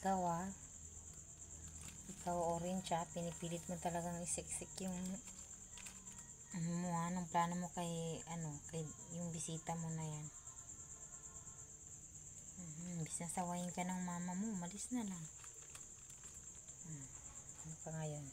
ikaw orange pinipilit mo talagang isiksik yung anong plano mo kay yung bisita mo na yan. Imbis na sawayin ka ng mama mo, umalis na lang. Ano pa ngayon?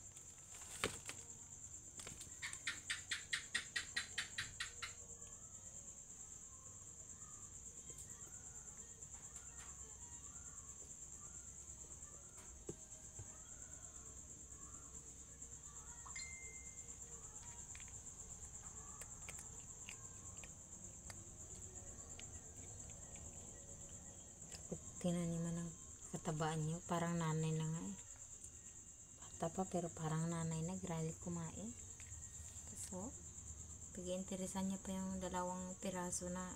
Tingnan niyo man ang katabaan niyo, parang nanay na nga bata pa pero parang nanay na, grabe kumain. So pag-iinteresan niya pa yung 2 piraso na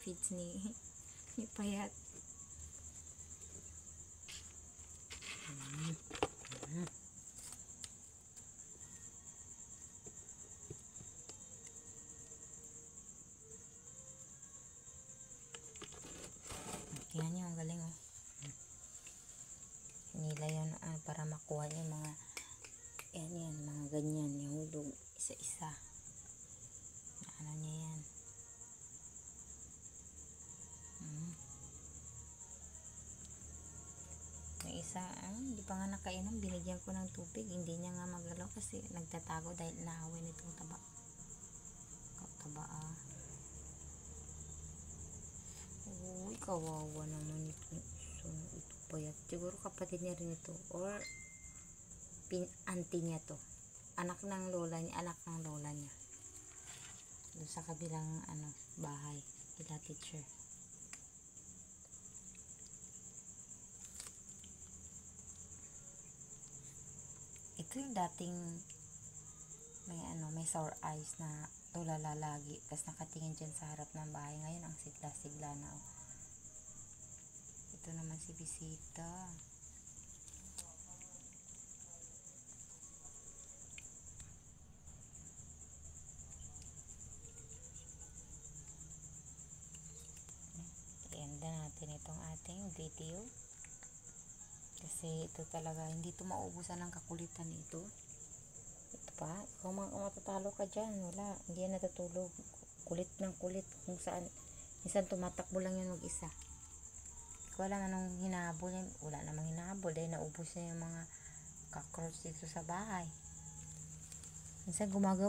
feeds ni Payat. Tingnan niyo, ang galing nila yun para makuha niya mga mga ganyan, yung hulog isa-isa na niya yan. May isa hindi pa nga nakainom, binigyan ko ng tubig, hindi niya nga magalaw kasi nagtatago dahil naaway nitong taba. Uy, kawawa naman ito. Ito Payat. Siguro kapatid niya rin ito. Or auntie niya to. Anak ng lola niya. Doon sa kabilang bahay. Kila teacher. Ito yung dating may sour eyes na tulala lagi. Tapos nakatingin dyan sa harap ng bahay. Ngayon ang sigla-sigla na. Ito naman si bisita. I-end natin itong ating video. Kasi ito talaga, hindi ito maubusan ng kakulitan ito. Ito pa, ikaw matatalo ka dyan. Wala, hindi yan natutulog. Kulit ng kulit kung saan. Minsan tumatakbo lang yun mag-isa. Ikaw alam anong hinahabol yan. Wala namang hinahabol dahil naubos na yung mga cockroach dito sa bahay. Minsan gumagawa